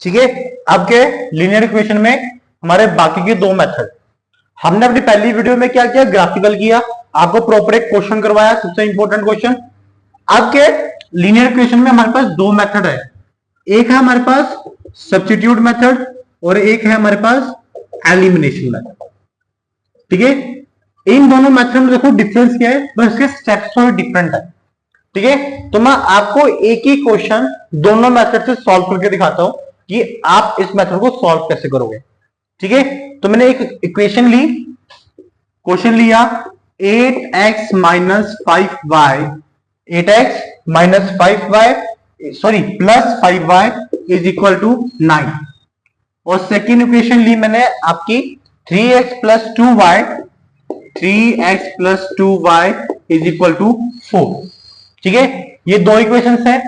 ठीक है। अब के लीनियर इक्वेशन में हमारे बाकी के दो मेथड, हमने अपनी पहली वीडियो में क्या किया, ग्राफिकल किया, आपको प्रॉपर एक क्वेश्चन करवाया, सबसे इंपॉर्टेंट क्वेश्चन। अब के लीनियर इक्वेशन में हमारे पास दो मेथड है, एक है हमारे पास सब्स्टिट्यूट मेथड और एक है हमारे पास एलिमिनेशन मेथड। ठीक है, इन दोनों मेथड में देखो डिफरेंस क्या है, बस इसके स्टेप्स थोड़े डिफरेंट है। ठीक है, तो मैं आपको एक ही क्वेश्चन दोनों मेथड से सॉल्व करके दिखाता हूं कि आप इस मेथड को सॉल्व कैसे करोगे। ठीक है, तो मैंने एक इक्वेशन ली, क्वेश्चन लिया 8x minus 5y, 8x minus 5y sorry plus 5y is equal to 9। और सेकेंड इक्वेशन ली मैंने आपकी 3x plus 2y, 3x plus 2y is equal to 4। ठीक है, ये दो इक्वेशंस हैं।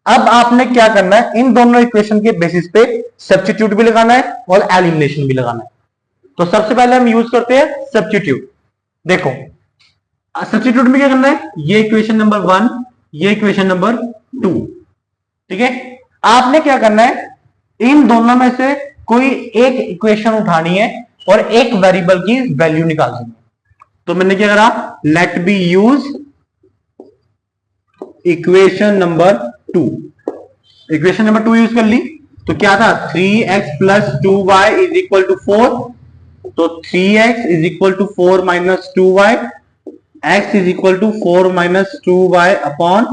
अब आपने क्या करना है, इन दोनों इक्वेशन के बेसिस पे सब्स्टिट्यूट भी लगाना है और एलिमिनेशन भी लगाना है। तो सबसे पहले हम यूज करते हैं सब्स्टिट्यूट। देखो सब्स्टिट्यूट में क्या करना है, ये इक्वेशन नंबर 1, ये इक्वेशन नंबर 2। ठीक है, आपने क्या करना है, इन दोनों में से कोई एक इक्वेशन उठानी है और एक वेरिएबल की वैल्यू निकालनी है। तो मैंने क्या करा, let be use equation number 2। Equation number 2 use कर ली, तो क्या था 3x plus 2y is equal to 4। तो 3x is equal to 4 minus 2y, x is equal to 4 minus 2y upon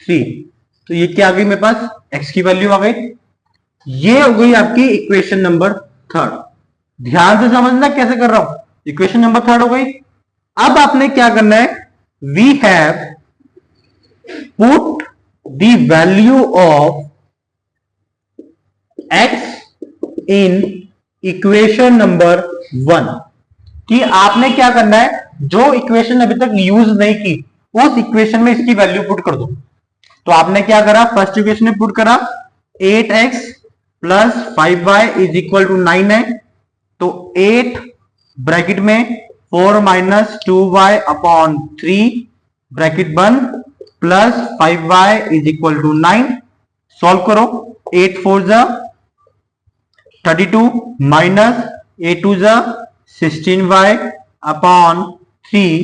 3। तो ये क्या आ गई मेरे पास, x की वैल्यू आ गई। ये हो गई आपकी इक्वेशन नंबर 3। ध्यान से समझना कैसे कर रहा हूं, इक्वेशन नंबर 3 हो गई। अब आपने क्या करना है, we have put the value of x in equation number 1। कि आपने क्या करना है, जो इक्वेशन अभी तक यूज नहीं की उस इक्वेशन में इसकी वैल्यू पुट कर दो। तो आपने क्या करा, फर्स्ट इक्वेशन में पुट करा 8x plus 5y is equal to 9 है। तो 8 ब्रैकेट में 4 माइनस 2y अपॉन 3 ब्रैकेट बंद plus 5y is equal to 9। Solve करो, 8 4 जा 32 माइनस 8 2 जा 16y upon 3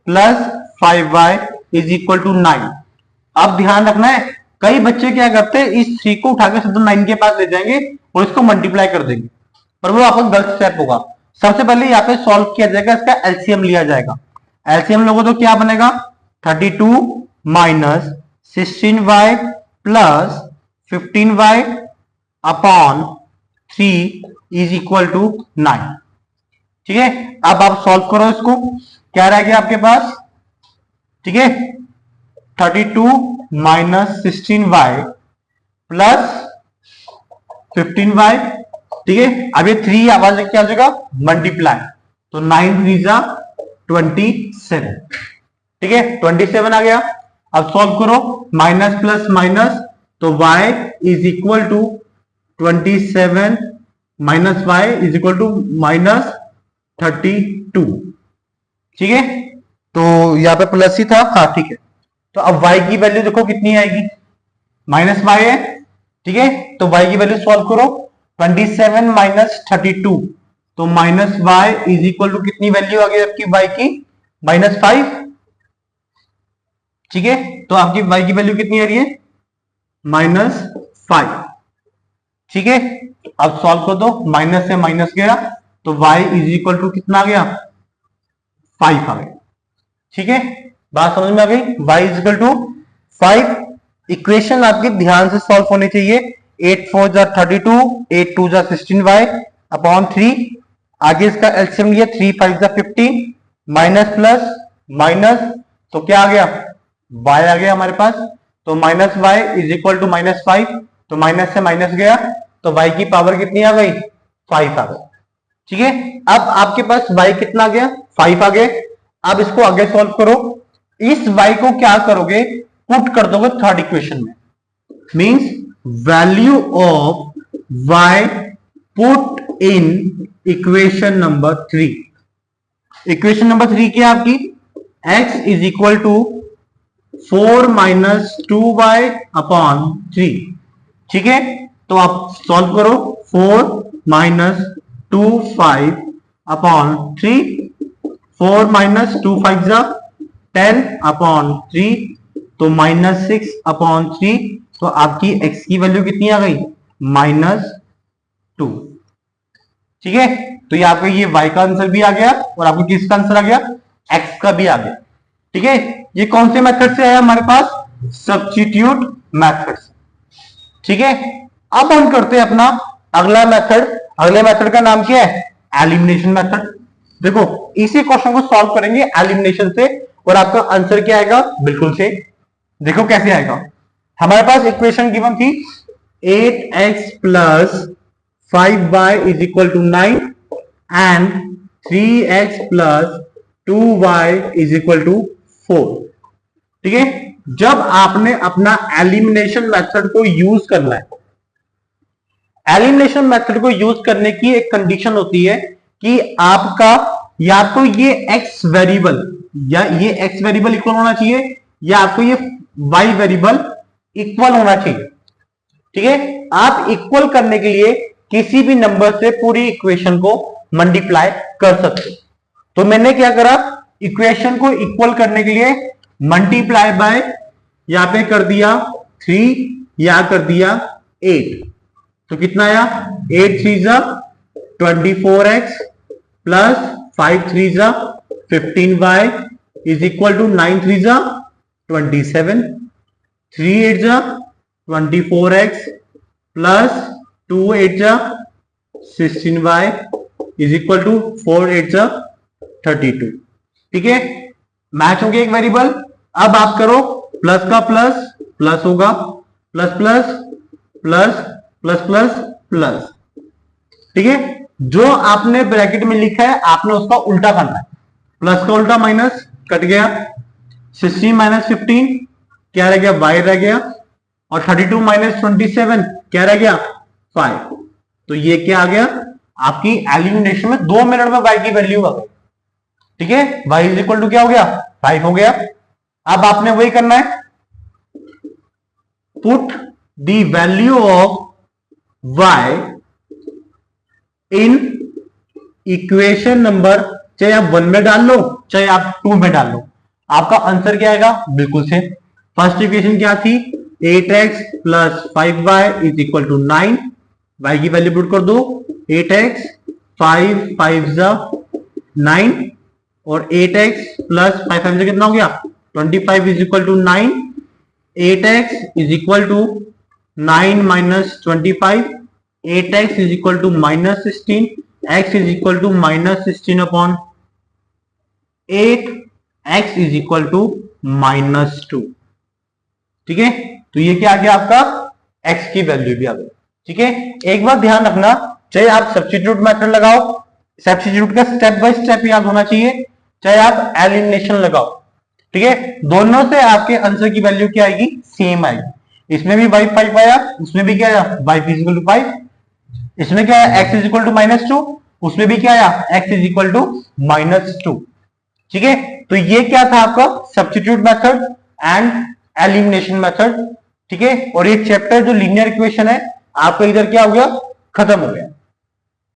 plus 5y is equal to 9। अब ध्यान रखना है, कई बच्चे क्या करते हैं, इस 3 को उठा के सीधा 9 के पास ले जाएंगे और इसको मल्टीप्लाई कर देंगे, पर वो आपका गलत स्टेप होगा। सबसे पहले यहाँ पे सॉल्व किया जाएगा, इसका एलसीएम लिया जाएगा। एलसीएम लोगों तो क्या बनेगा, 32 minus 16y plus 15y upon 3 is equal to 9। ठीक है, अब आप सॉल्व करो इसको, क्या रह गया आपके पास। ठीक है, 32 माइनस 16y प्लस 15y। ठीक है, अब ये 3 आवाज क्या हो जाएगा, मल्टीप्लाई। तो 9 3 जा 27। ठीक है, 27 आ गया। अब सॉल्व करो, माइनस प्लस माइनस, तो y is equal to 27 minus y is equal to minus 32। ठीक है, तो यहां पे प्लस ही था, हाँ ठीक है। तो अब y की वैल्यू देखो कितनी आएगी, माइनस y है। ठीक है, तो y की वैल्यू सॉल्व करो, 27 माइनस 32, तो minus y is equal to कितनी वैल्यू आ गई आपकी y की, -5। ठीक है, तो आपकी y की वैल्यू कितनी आ रही है, -5। ठीक है, अब सॉल्व कर दो, माइनस से माइनस गया तो y इज इक्वल टू कितना आ गया, 5 आ गया। ठीक है, बात समझ में आ गई, y is equal to 5। Equation आपके ध्यान से सॉल्व होनी चाहिए। 8 4 जा 32, 8 2 जा 16y अपॉन 3। आगे इसका एलसीएम लिया, 3 5 जा 15, माइनस प्लस माइनस, तो क्या आ गया, y आ गया हमारे पास। तो minus y is equal to -5, तो माइनस से माइनस गया तो y की पावर कितनी आ गई, 5 आ गई। ठीक है, अब आपके पास y कितना आ गया, 5 आ गया। अब इसको आगे सॉल्व करो, इस y को क्या करोगे, पुट कर दोगे थर्ड इक्वेशन में। Means value of y put in equation number 3। Equation number 3 क्या आपकी, x is equal to 4 minus 2y upon 3। ठीक है, तो आप सॉल्व करो 4 माइनस 2 5 अपॉन 3, 4 माइनस 2 5 जा 10 अपॉन 3, तो माइनस 6 अपॉन 3, तो आपकी x की वैल्यू कितनी आ गई -2। ठीक है, तो ये आपका ये y का आंसर भी आ गया और आपको किसका आंसर आ गया x का भी आ गया। ठीक है, ये कौन से मेथड से आया हमारे पास, सब्स्टिट्यूट मेथड। ठीक है, अब हम करते हैं अपना अगला मेथड। अगले मेथड का नाम क्या है, एलिमिनेशन मेथड। देखो इसी क्वेश्चन को सॉल्व करेंगे एलिमिनेशन से और आपका आंसर क्या आएगा, बिल्कुल से देखो कैसे आएगा। हमारे पास इक्वेशन गिवन थी 8x plus 5y is equal to 9 and 3x plus 2y is equal to 4। ठीक है, जब आपने अपना एलिमिनेशन मेथड को यूज करना है, एलिमिनेशन मेथड को यूज करने की एक कंडीशन होती है कि आपका या तो ये x वेरिएबल इक्वल होना चाहिए या आपको ये y वेरिएबल इक्वल होना चाहिए। ठीक है, आप इक्वल करने के लिए किसी भी नंबर से पूरी इक्वेशन को मल्टीप्लाई कर सकते हो। तो मैंने क्या करा, इक्वेशन को इक्वल करने के लिए मल्टीप्लाई बाय यहां पे कर दिया 3, यहां कर दिया 8, तो कितना आया 8 3 जा 24x प्लस 5 3 जा 15y इज इक्वल टू 9 3 जा 27, 3 8 जा 24x प्लस 2 8 जा 16y इज इक्वल टू 4 8 जा 32। ठीक है, मैच हो गया एक वेरिएबल। अब आप करो प्लस का प्लस प्लस होगा, plus plus plus plus plus plus. ठीक है, जो आपने ब्रैकेट में लिखा है आपने उसका उल्टा करना है। प्लस का उल्टा माइनस, कट गया 16 माइनस 15 क्या रह गया, y रह गया, और 32 माइनस 27 क्या रह गया 5। तो ये क्या आ गया, आपकी एलिमिनेशन में 2 मिनट में y की वैल्यू आ गई। ठीक है, y इज इक्वल टू क्या हो गया 5 हो गया। अब आपने वही करना है, put the value of y in equation number, चाहे आप 1 में डाल लो चाहे आप 2 में डाल लो, आपका आंसर क्या आएगा, बिल्कुल से फर्स्ट इक्वेशन क्या थी 8x plus 5y is equal to 9, y की वैल्यू पुट कर दो 8x 5 5 जा 9 और 8x प्लस 5 5 से कितना हो गया 25 is equal to 9, 8x is equal to 9 minus 25, 8x is equal to minus 16, x is equal to minus 16 upon 8, x is equal to -2। ठीक है, तो ये क्या आ गया आपका x की वैल्यू भी आ गई। ठीक है, एक बार ध्यान रखना, चाहे आप सब्स्टिट्यूट मेथड लगाओ, सब्स्टिट्यूट का स्टेप बाय स्टेप याद होना चाहिए, चाहे आप एलिमिनेशन लगाओ। ठीक है, दोनों से आपके आंसर की वैल्यू क्या आएगी, सेम आएगी। इसमें भी y 5 आया, उसमें भी क्या आया y इज इक्वल टू 5, इसमें क्या आया x इज इक्वल टू -2, उसमें भी क्या आया x इज इक्वल टू -2। ठीक है, तो ये क्या था आपका substitute method and elimination method. ठीक है, और ये चैप्टर जो लीनियर इक्वेशन है आपका इधर क्या हो गया, खत्म हो गया।